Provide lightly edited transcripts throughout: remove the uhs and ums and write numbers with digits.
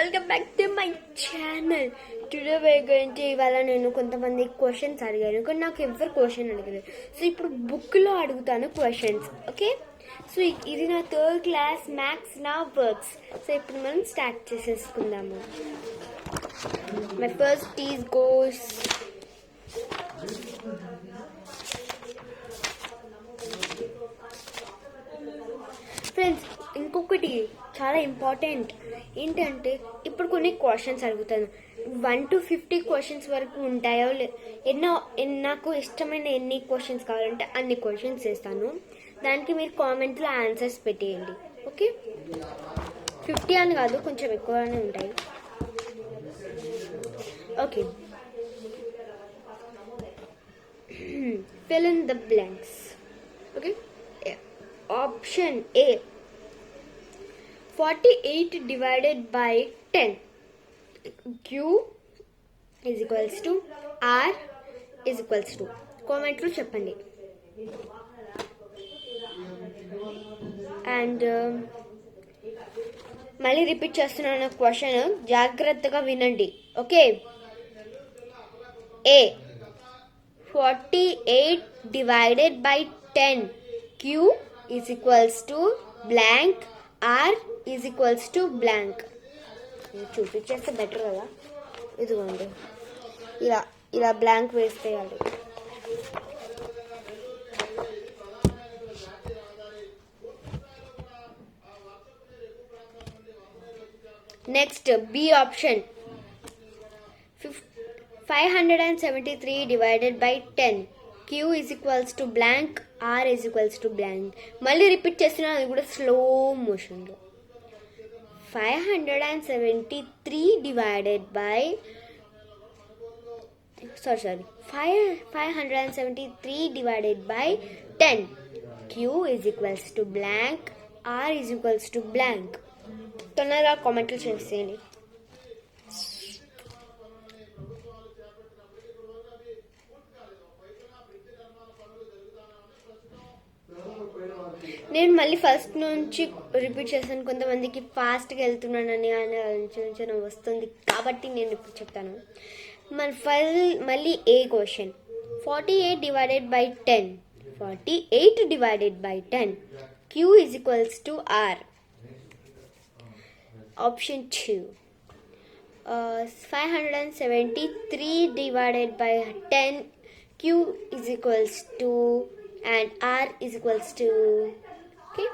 welcome back to my channel. Today we are going to ఇవాళ నేను కొంతమంది questions అడిగాను కానీ నాకు ఎవరు క్వశ్చన్ అడగలేదు. సో ఇప్పుడు బుక్లో అడుగుతాను క్వశ్చన్స్. ఓకే, సో ఇది నా థర్డ్ క్లాస్ మ్యాథ్స్ నా వర్క్స్. సో ఇప్పుడు మనం స్టార్ట్ చేసేసుకుందాము. My first is goes friends. ఇంకొకటి చాలా ఇంపార్టెంట్ ఏంటంటే ఇప్పుడు కొన్ని క్వశ్చన్స్ అడుగుతాను. 1 to 50 క్వశ్చన్స్ వరకు ఉంటాయో నాకు ఇష్టమైన ఎన్ని క్వశ్చన్స్ కావాలంటే అన్ని క్వశ్చన్స్ చేస్తాను. దానికి మీరు కామెంట్లో ఆన్సర్స్ పెట్టేయండి. ఓకే, 50 అని కాదు, కొంచెం ఎక్కువగానే ఉంటాయి. Okay, fill in the blanks. Okay, option A, 48 divided by 10. Q is equals to R is equals to. కామెంట్లో చెప్పండి. అండ్ మళ్ళీ రిపీట్ చేస్తున్నాను క్వశ్చన్, జాగ్రత్తగా వినండి. Okay, A, 48 divided by 10. Q is equals to blank. R is equals to blank. చూపించేస్తే better కదా. ఇదిగోండి, ఇలా ఇలా బ్లాంక్ వేసేయాలి. Next B option, 573 divided by 10. Q is equals to blank. R is equals to blank. మళ్ళీ repeat చేస్తున్నాను, అది కూడా స్లో మోషన్లో. 573 divided by 573 divided by 10. Q is equals to blank. R is equals to blank. తొందరగా కామెంట్లు చేసేయండి. నేను మళ్ళీ ఫస్ట్ నుంచి రిపీట్ చేస్తాను. కొంతమందికి ఫాస్ట్గా వెళ్తున్నానని ఆలోచన వస్తుంది కాబట్టి నేను ఇప్పుడు చెప్తాను. మళ్ళీ ఏ question, 48 divided by 10. 48 divided by 10. Q is equals to R. Option 2, 573 divided by 10. Q is equals to and R is equals to. Okay,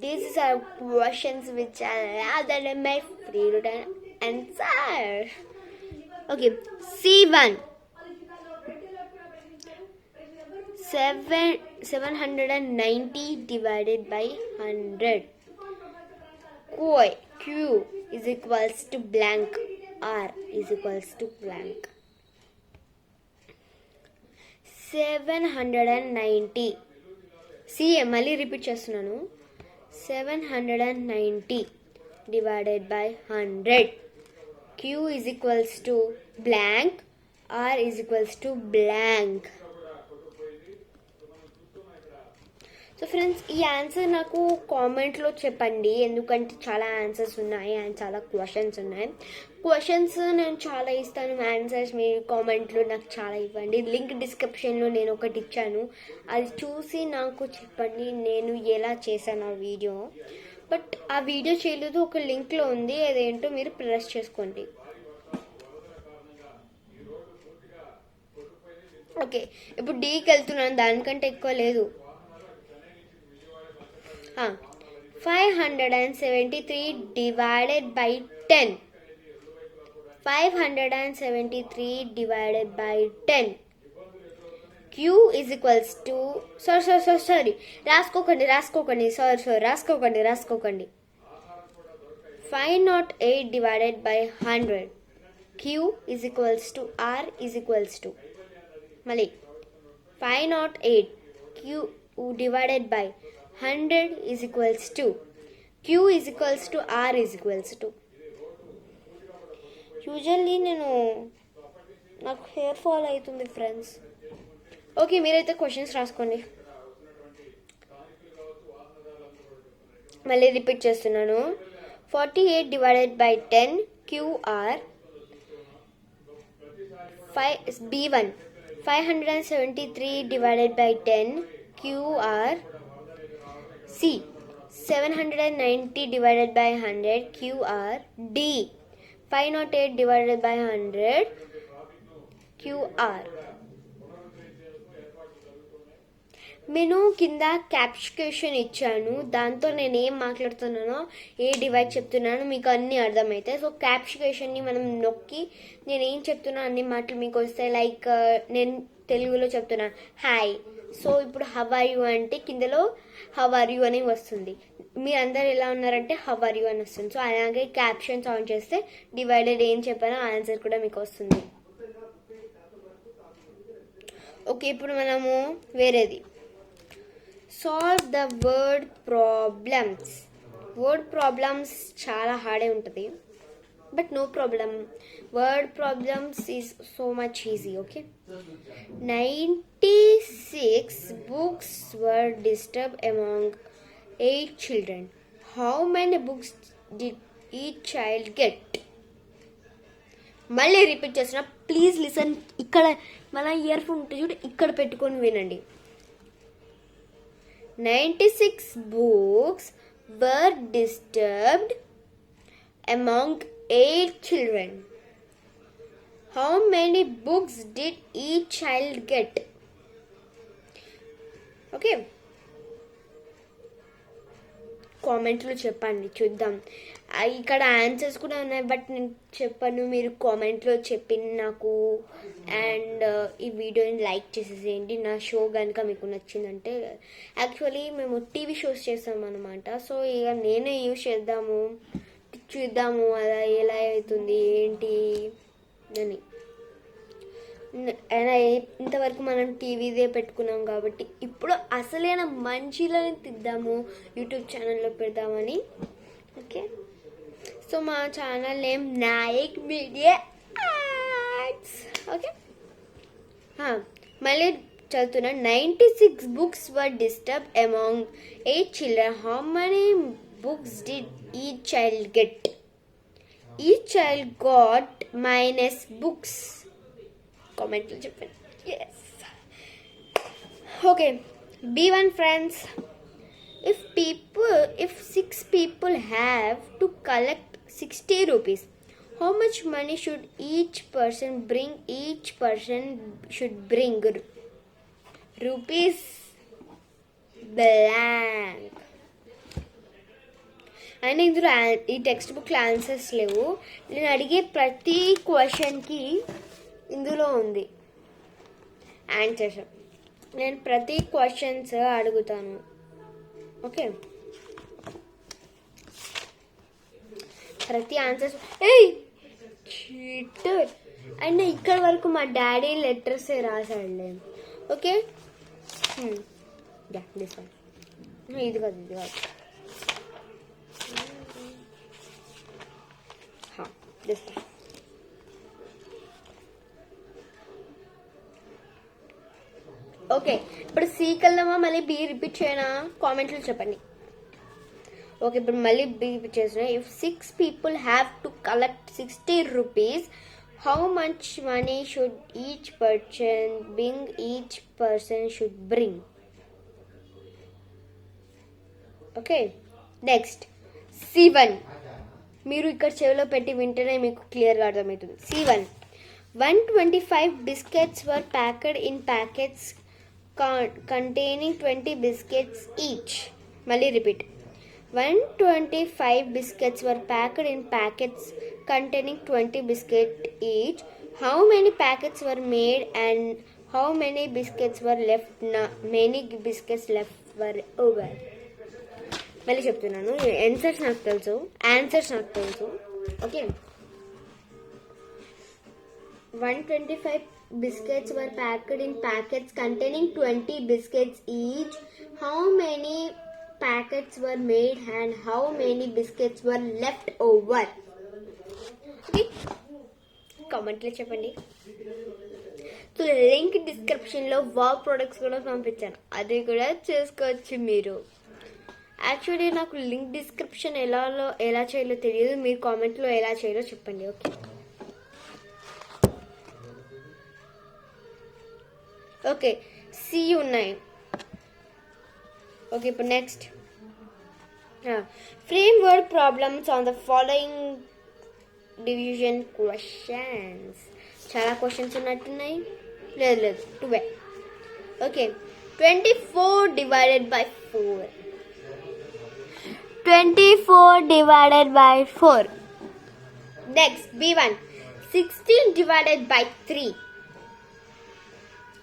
these are questions which are rather than my free written answer. Okay, C1, 790 divided by 100. Q is equals to blank. R is equals to blank. 790. మళ్ళీ repeat చేస్తున్నాను. 790 divided by 100. Q is equals to blank. R is equals to blank. So friends, ఈ answer నాకు కామెంట్లో చెప్పండి, ఎందుకంటే చాలా answers ఉన్నాయి and చాలా క్వశ్చన్స్ ఉన్నాయి. క్వశ్చన్స్ నేను చాలా ఇస్తాను, ఆన్సర్స్ మీరు కామెంట్లో నాకు చాలా ఇవ్వండి. లింక్ డిస్క్రిప్షన్లో నేను ఒకటి ఇచ్చాను, అది చూసి నాకు చెప్పండి నేను ఎలా చేశాను ఆ వీడియో. బట్ ఆ వీడియో చేయలేదు, ఒక లింక్లో ఉంది, అదేంటో మీరు ప్రెస్ చేసుకోండి. ఓకే, ఇప్పుడు డీకి వెళ్తున్నాను, దానికంటే ఎక్కువ లేదు. 573 divided by 10. 573 divided by 10. Q is equals to sorry రాసుకోకండి. రాసుకోకండి. 508 divided by 100. Q is equals to R is equals to. మళ్ళీ 508 Q divided by 100 is equals to. Q is equals to R is equals to. Usually నాకు hair fall అవుతుంది friends. Okay, మీరైతే questions రాసుకోండి. మళ్ళీ repeat చేస్తున్నాను. 48 divided by 10 QR. B1. 573 divided by 10 QR. C. 790 divided by 100 QR. D. 508 divided by 100 QR. నేను కింద క్యాప్షకేషన్ ఇచ్చాను, దాంతో నేను ఏం మాట్లాడుతున్నానో ఏ డివైడ్ చెప్తున్నానో మీకు అన్నీ అర్థమవుతాయి. సో క్యాప్షకేషన్ని మనం నొక్కి నేను ఏం చెప్తున్నా అన్ని మాటలు మీకు వస్తాయి. లైక్ నేను తెలుగులో చెప్తున్నాను హాయ్, సో ఇప్పుడు హవ్ ఆర్ యూ అంటే కిందలో హవ్ ఆర్ యూ అని వస్తుంది. మీరు అందరు ఎలా ఉన్నారంటే హవ్ ఆర్ యూ అని వస్తుంది. సో అలాగే క్యాప్షన్స్ ఆన్ చేస్తే డివైడెడ్ ఏం చెప్పానో ఆన్సర్ కూడా మీకు వస్తుంది. ఓకే, ఇప్పుడు మనము వేరేది solve the word problems. Word problems చాలా హార్డే ఉంటుంది, but no problem. Word problems is so much easy. Okay, 96 books were disturbed among 8 children. How many books did each child get? మళ్ళీ రిపీట్ చేస్తున్నా, ప్లీజ్ లిసన్. ఇక్కడ మన year phone ఉంటుంది చూడు, ఇక్కడ పెట్టుకొని వినండి. 96 books were disturbed among 8 children. How many books did each child get? Okay. కామెంట్లో చెప్పండి, చూద్దాం. ఇక్కడ ఆన్సర్స్ కూడా ఉన్నాయి, బట్ నేను చెప్పాను, మీరు కామెంట్లో చెప్పి నాకు. అండ్ ఈ వీడియోని లైక్ చేసేసేయండి. నా షో కనుక మీకు నచ్చిందంటే, యాక్చువల్లీ మేము టీవీ షోస్ చేస్తాం అనమాట. సో ఇక నేనే యూజ్ చేద్దాము, చూద్దాము అలా ఎలా అవుతుంది ఏంటి అని. అయినా ఇంతవరకు మనం టీవీదే పెట్టుకున్నాం కాబట్టి ఇప్పుడు అసలైన మంచిలని తిద్దాము, యూట్యూబ్ ఛానల్లో పెడదామని. ఓకే, సో మా channel name Nayak media arts. Okay, మళ్ళీ చదువుతున్నా. 96 books were disturbed among 8 children. How many books did each child get? Each child got minus books. కామెంట్లో చెప్పండి. Yes, okay. B1 friends, if 6 people have to collect 60 rupees, how much money should each person bring? Each person should bring rupees blank. అయినా ఇందులో ఈ text బుక్లో answers లేవు. నేను అడిగే ప్రతి క్వశ్చన్కి ఇందులో ఉంది ఆన్సర్స్. నేను ప్రతి క్వశ్చన్స్ అడుగుతాను. ఓకే, ప్రతి ఆన్సర్స్. చీటర్ అయినా ఇక్కడ వరకు మా డాడీ లెటర్సే రాశాడులే. Okay, this one. ఇది కాదు, ఇది కాదు, దిస్ వన్. ఓకే, ఇప్పుడు సీకి వెళ్దామా, మళ్ళీ బి రిపీట్ చేయనా? కామెంట్లో చెప్పండి. ఓకే, ఇప్పుడు మళ్ళీ బి రిపీట్ చేస్తున్నా. If 6 people have to collect 60 rupees, how much money should each person should bring? Okay, next C1. మీరు ఇక్కడ చెవిలో పెట్టి వింటేనే మీకు క్లియర్గా అర్థమవుతుంది. C1. 125 biscuits were packed in packets containing 20 biscuits each. Mali repeat. 125 biscuits were packed in packets containing 20 biscuits each. How many packets were made and how many biscuits were left? Many biscuits left were over. మళ్ళీ చెప్తున్నాను, answers నాకు తెలుసు. Okay, 125 biscuits were packed in packets containing 20 biscuits each. How many packets were made and how many biscuits were left over? Okay, కామెంట్లో చెప్పండి. So link డిస్క్రిప్షన్లో wow products కూడా పంపించాను, అది కూడా చేసుకోవచ్చు మీరు. యాక్చువల్లీ నాకు లింక్ డిస్క్రిప్షన్ ఎలా చేయాలో తెలియదు, మీరు కామెంట్లో ఎలా చేయాలో చెప్పండి. ఓకే ఓకే సి ఉన్నాయి. ఓకే ఇప్పుడు next frame word problems on the following division questions. చాలా క్వశ్చన్స్ ఉన్నట్టున్నాయి. లేదు 12. Okay 24 divided by 4. 24 divided by 4. Next B1 16 divided by 3.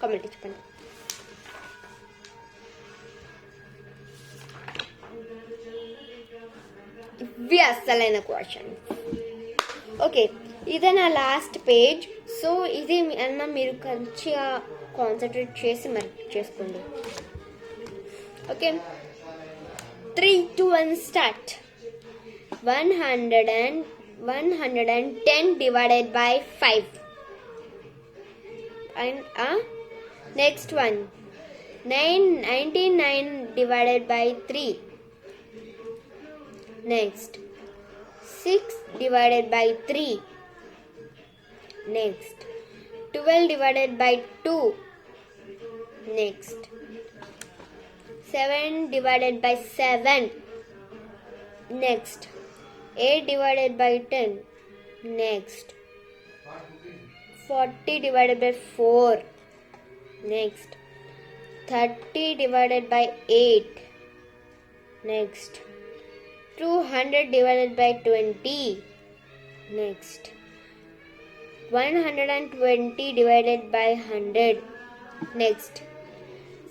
Comment చెప్పండి. ఇవి అసలైన క్వశ్చన్. ఓకే ఇదే నా లాస్ట్ పేజ్. సో ఇది అన్న మీరు మంచిగా కాన్సన్ట్రేట్ చేసి మరి చేసుకోండి. Okay 3, 2, 1 start. 110 divided by 5. And next one 99 divided by 3. Next 6 divided by 3. Next 12 divided by 2. Next 7 divided by 7. Next 8 divided by 10. Next 40 divided by 4. Next 30 divided by 8. Next 200 divided by 20. Next 120 divided by 100. Next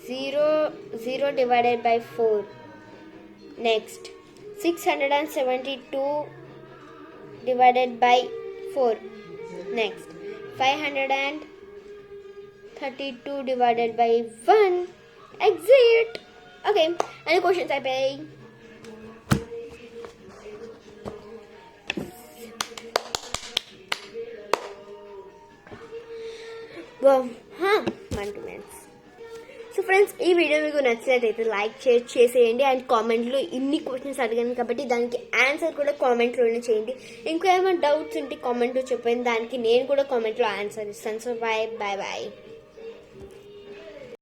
0 divided by 4. Next 672 divided by 4. Next 532 divided by 1. Exit. Okay, any questions I pay? మంటుమెంట్స్. So friends ఈ video మీకు నచ్చినట్లయితే like చేసేయండి and కామెంట్లో ఇన్ని questions అడిగాను కాబట్టి దానికి ఆన్సర్ కూడా కామెంట్లోనే చేయండి. ఇంకా ఏమైనా డౌట్స్ ఉంటే కామెంట్లో చెప్పండి, దానికి నేను కూడా కామెంట్లో ఆన్సర్ ఇస్తాను. So bye.